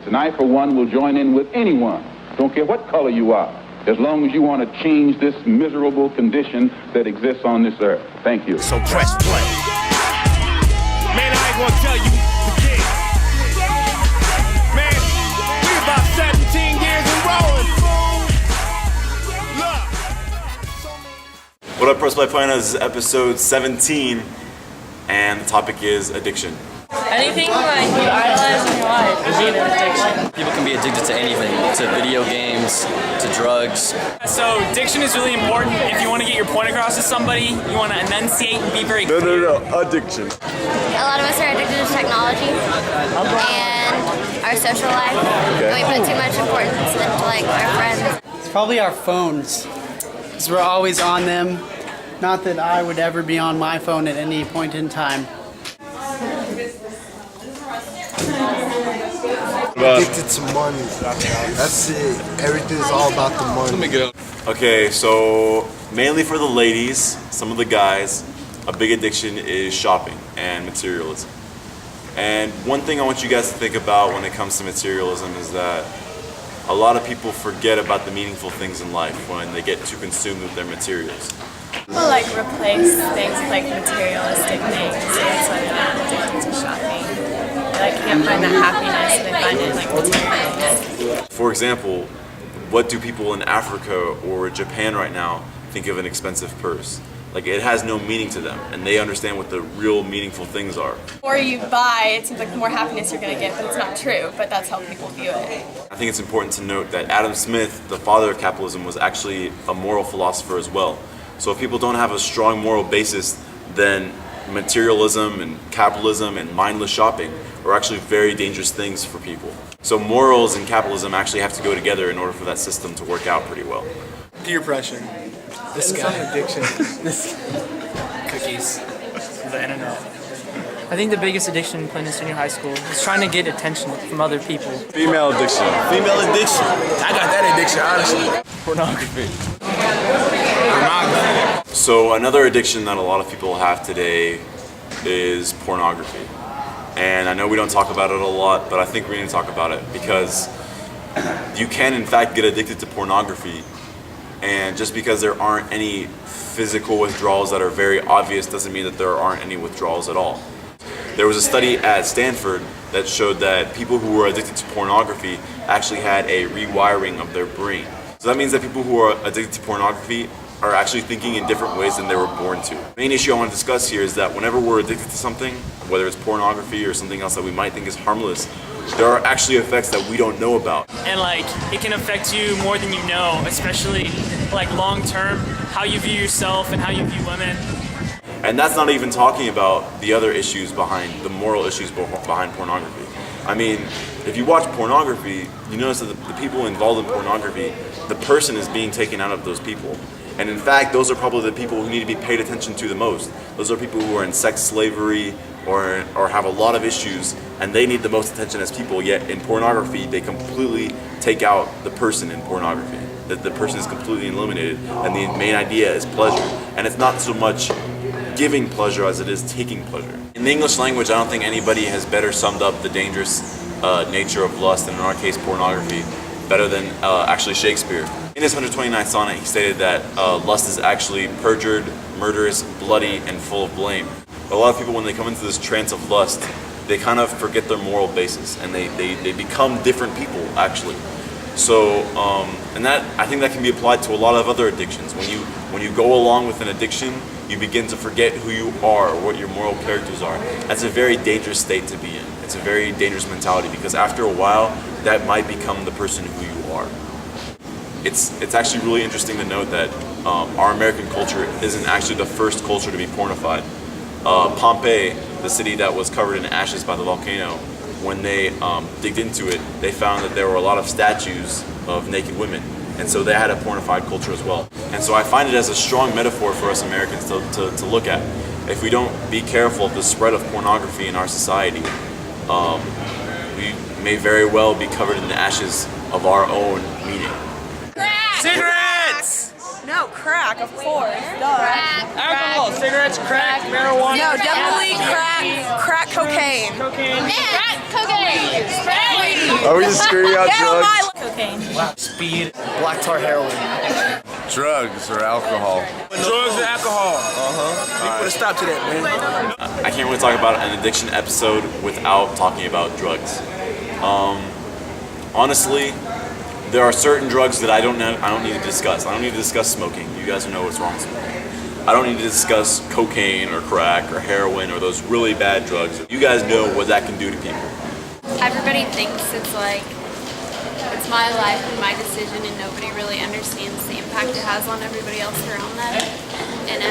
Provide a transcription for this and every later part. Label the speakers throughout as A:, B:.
A: And I, for one, will join in with anyone, don't care what color you are, as long as you want to change this miserable condition that exists on this earth. Thank you.
B: So press play. Man, I ain't gonna tell you the kid. Man, we about 17 years and rolling. Look.
C: What up, Press Play Plano? This is episode 17, and the topic is addiction.
D: Anything like you idolize in your life is even an addiction.
E: People can be addicted to anything, to video games, to drugs.
F: So addiction is really important. If you want to get your point across to somebody, you want to enunciate and be very clear.
C: No, addiction.
G: A lot of us are addicted to technology and our social life. And we put too much importance into like our friends.
H: It's probably our phones, because we're always on them. Not that I would ever be on my phone at any point in time.
I: Addicted to money. That's it. Everything's all about the money.
C: Okay, so mainly for the ladies, some of the guys, a big addiction is shopping and materialism. And one thing I want you guys to think about when it comes to materialism is that a lot of people forget about the meaningful things in life when they get too consumed with their materials.
D: People like replace things with like materialistic things. So that's why they're addicted to shopping. They can't find that happiness, and they find it in like materials.
C: For example, what do people in Africa or Japan right now think of an expensive purse? Like, it has no meaning to them, and they understand what the real meaningful things are.
D: The more you buy, it seems like the more happiness you're going to get, but it's not true, but that's how people view it.
C: I think it's important to note that Adam Smith, the father of capitalism, was actually a moral philosopher as well. So if people don't have a strong moral basis, then materialism and capitalism and mindless shopping are actually very dangerous things for people. So morals and capitalism actually have to go together in order for that system to work out pretty well.
J: Peer pressure. This guy. Addiction. Cookies. The internet.
F: I think the biggest addiction playing in senior high school is trying to get attention from other people.
C: Female addiction.
J: Female addiction. I got that addiction, honestly.
F: Pornography.
C: So another addiction that a lot of people have today is pornography. And I know we don't talk about it a lot, but I think we need to talk about it because you can in fact get addicted to pornography, and just because there aren't any physical withdrawals that are very obvious doesn't mean that there aren't any withdrawals at all. There was a study at Stanford that showed that people who were addicted to pornography actually had a rewiring of their brain. So that means that people who are addicted to pornography are actually thinking in different ways than they were born to. The main issue I want to discuss here is that whenever we're addicted to something, whether it's pornography or something else that we might think is harmless, there are actually effects that we don't know about.
F: And like, it can affect you more than you know, especially like long term, how you view yourself and how you view women.
C: And that's not even talking about the other issues behind, the moral issues behind pornography. I mean, if you watch pornography, you notice that the people involved in pornography, the person is being taken out of those people. And in fact, those are probably the people who need to be paid attention to the most. Those are people who are in sex slavery or have a lot of issues, and they need the most attention as people, yet in pornography, they completely take out the person in pornography. That the person is completely eliminated, and the main idea is pleasure. And it's not so much giving pleasure as it is taking pleasure. In the English language, I don't think anybody has better summed up the dangerous nature of lust, and in our case, pornography, better than actually Shakespeare. In his 129th sonnet, he stated that lust is actually perjured, murderous, bloody, and full of blame. But a lot of people, when they come into this trance of lust, they kind of forget their moral basis, and they become different people, actually. So, and that, I think that can be applied to a lot of other addictions. When you go along with an addiction, you begin to forget who you are or what your moral characters are. That's a very dangerous state to be in. It's a very dangerous mentality, because after a while, that might become the person who you are. It's actually really interesting to note that our American culture isn't actually the first culture to be pornified. Pompeii, the city that was covered in ashes by the volcano, when they digged into it, they found that there were a lot of statues of naked women. And so they had a pornified culture as well. And so I find it as a strong metaphor for us Americans to look at. If we don't be careful of the spread of pornography in our society, we may very well be covered in the ashes of our own meaning.
D: Crack!
F: Cigarettes!
D: No, crack, of course. Duh.
F: Alcohol, cigarettes, crack, marijuana.
D: No, definitely crack cocaine.
F: Cocaine.
G: Yeah. Cocaine.
I: Are we just screaming out drugs?
D: Cocaine.
J: Speed, black tar heroin.
I: Drugs or alcohol.
J: Drugs and alcohol. You put a stop to that, man.
C: I can't really talk about an addiction episode without talking about drugs. Honestly, there are certain drugs that I don't need to discuss. I don't need to discuss smoking. You guys know what's wrong with smoking. I don't need to discuss cocaine or crack or heroin or those really bad drugs. You guys know what that can do to people.
G: Everybody thinks it's like, it's my life and my decision, and nobody really understands the impact it has on everybody else around them. And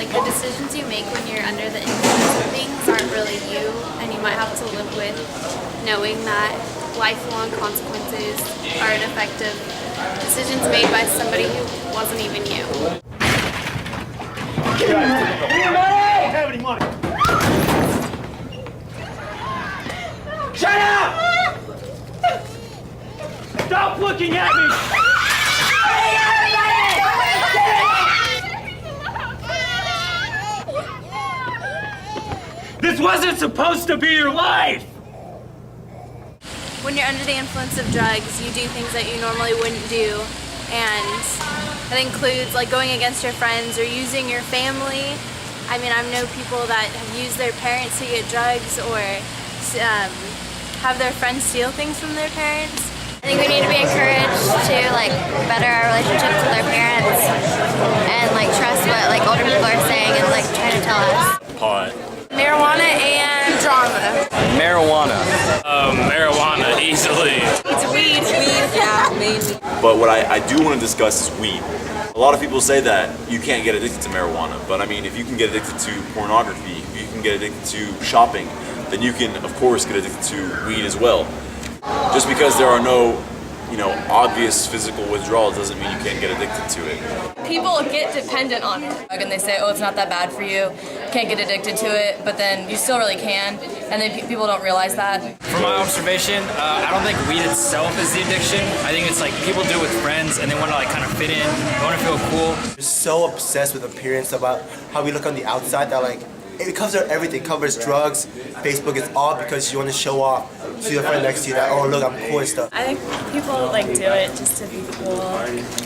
G: like the decisions you make when you're under the influence of things aren't really you, and you might have to live with knowing that lifelong consequences are an effect of decisions made by somebody who wasn't even you.
B: Have any money? Shut up! Stop looking at me! This wasn't supposed to be your life!
D: When you're under the influence of drugs, you do things that you normally wouldn't do, and that includes like going against your friends or using your family. I mean, I know people that have used their parents to get drugs, or have their friends steal things from their parents.
G: I think we need to be encouraged to like better our relationships with our parents and like trust what like older people are saying and like trying to tell us.
J: Pot.
D: Marijuana and drama.
E: Marijuana.
J: Marijuana, easily.
D: It's weed. Yeah, mainly.
C: But what I do want to discuss is weed. A lot of people say that you can't get addicted to marijuana, but I mean, if you can get addicted to pornography, if you can get addicted to shopping, then you can, of course, get addicted to weed as well. Just because there are no, obvious physical withdrawals doesn't mean you can't get addicted to it.
K: People get dependent on it, and they say, oh, it's not that bad for you, can't get addicted to it, but then you still really can, and then people don't realize that.
E: From my observation, I don't think weed itself is the addiction. I think it's like people do it with friends and they want to like kind of fit in, they want to feel cool.
I: We're so obsessed with appearance, about how we look on the outside, that like it covers everything. It covers drugs. Facebook is all because you want to show off to your friend next to you that, oh look, I'm cool and stuff.
D: I think people like do it just to be cool.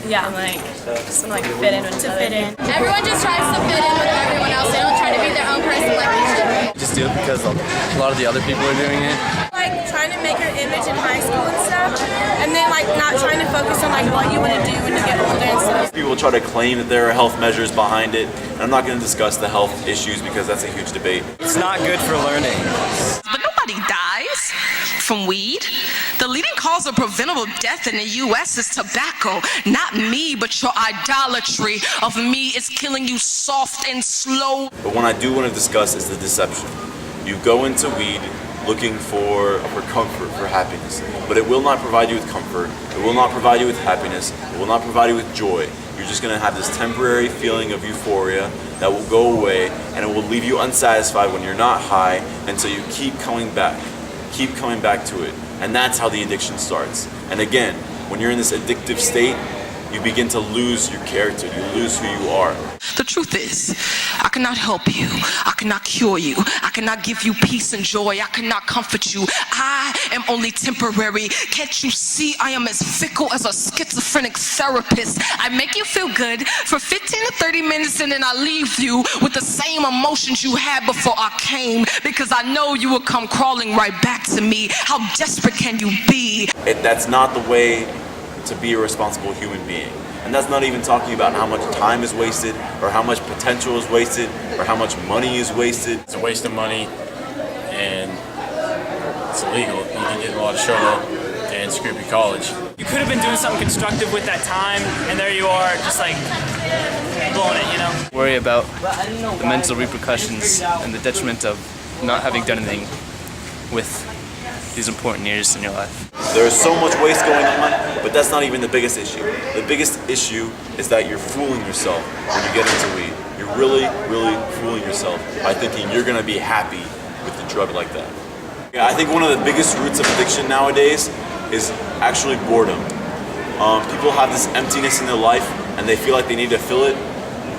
D: Yeah, like just to like fit in with other people.
K: Everyone just tries to fit in with everyone else. They don't try to be their own person like they should.
E: Just do it because a lot of the other people are doing it.
K: Like trying to make your image in high school and stuff, and then like not trying to focus on like what you want to do when you get older and stuff.
C: People try to claim that there are health measures behind it, and I'm not going to discuss the health issues because that's a huge debate.
E: It's not good for learning.
L: But nobody dies from weed. The leading cause of preventable death in the U.S. is tobacco. Not me, but your idolatry of me is killing you soft and slow.
C: But what I do want to discuss is the deception. You go into weed looking for comfort, for happiness, but it will not provide you with comfort, it will not provide you with happiness, it will not provide you with joy. You're just going to have this temporary feeling of euphoria that will go away, and it will leave you unsatisfied when you're not high, and so you keep coming back to it. And that's how the addiction starts. And again, when you're in this addictive state, you begin to lose your character, you lose who you are.
L: The truth is, I cannot help you, I cannot cure you, I cannot give you peace and joy, I cannot comfort you. I am only temporary. Can't you see I am as fickle as a schizophrenic therapist? I make you feel good for 15 to 30 minutes, and then I leave you with the same emotions you had before I came, because I know you will come crawling right back to me. How desperate can you be?
C: That's not the way to be a responsible human being. And that's not even talking about how much time is wasted, or how much potential is wasted, or how much money is wasted.
J: It's a waste of money, and it's illegal. You can get in a lot of trouble and screw up your college.
F: You could have been doing something constructive with that time, and there you are, just like blowing it,
E: Worry about the mental repercussions and the detriment of not having done anything with these important years in your life.
C: There's so much waste going on, but that's not even the biggest issue. The biggest issue is that you're fooling yourself when you get into weed. You're really, really fooling yourself by thinking you're going to be happy with a drug like that. Yeah, I think one of the biggest roots of addiction nowadays is actually boredom. People have this emptiness in their life, and they feel like they need to fill it,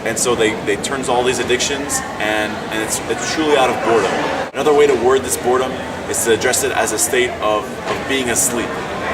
C: and so they turn to all these addictions, and it's truly out of boredom. Another way to word this boredom is to address it as a state of being asleep.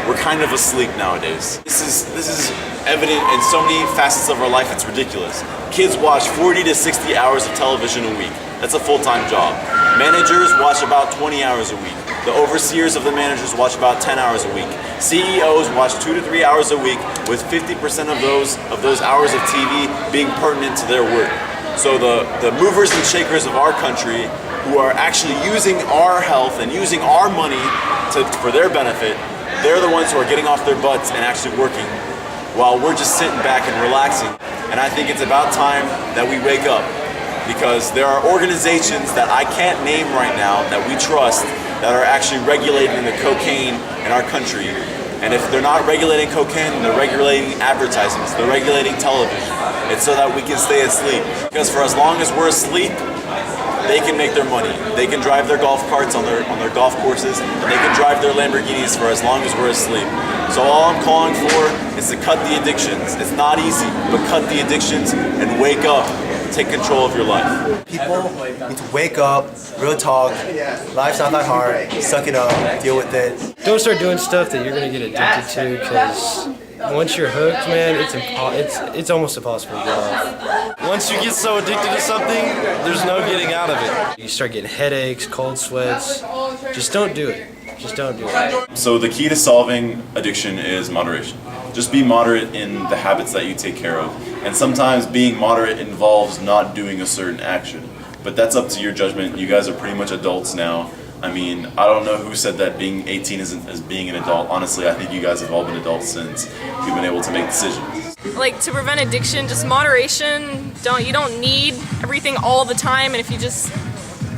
C: We're kind of asleep nowadays. This is evident in so many facets of our life, it's ridiculous. Kids watch 40 to 60 hours of television a week. That's a full-time job. Managers watch about 20 hours a week. The overseers of the managers watch about 10 hours a week. CEOs watch 2 to 3 hours a week, with 50% of those hours of TV being pertinent to their work. So the movers and shakers of our country, who are actually using our health and using our money for their benefit, they're the ones who are getting off their butts and actually working, while we're just sitting back and relaxing. And I think it's about time that we wake up, because there are organizations that I can't name right now that we trust that are actually regulating the cocaine in our country. And if they're not regulating cocaine, they're regulating advertisements, they're regulating television. It's so that we can stay asleep. Because for as long as we're asleep, they can make their money. They can drive their golf carts on their golf courses, and they can drive their Lamborghinis for as long as we're asleep. So all I'm calling for is to cut the addictions. It's not easy, but cut the addictions and wake up. Take control of your life.
I: People need to wake up, real talk. Life's not that hard. Suck it up, deal with it.
M: Don't start doing stuff that you're gonna get addicted to, because once you're hooked, man, it's almost impossible to get off. Once you get so addicted to something, there's no getting out of it. You start getting headaches, cold sweats. Just don't do it. Just don't do it.
C: So the key to solving addiction is moderation. Just be moderate in the habits that you take care of. And sometimes being moderate involves not doing a certain action. But that's up to your judgment. You guys are pretty much adults now. I mean, I don't know who said that being 18 isn't as being an adult. Honestly, I think you guys have all been adults since you've been able to make decisions.
N: Like, to prevent addiction, just moderation. You don't need everything all the time, and if you just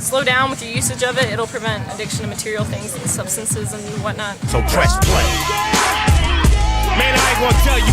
N: slow down with your usage of it, it'll prevent addiction to material things and substances and whatnot.
B: So press play. Man, I ain't gonna tell you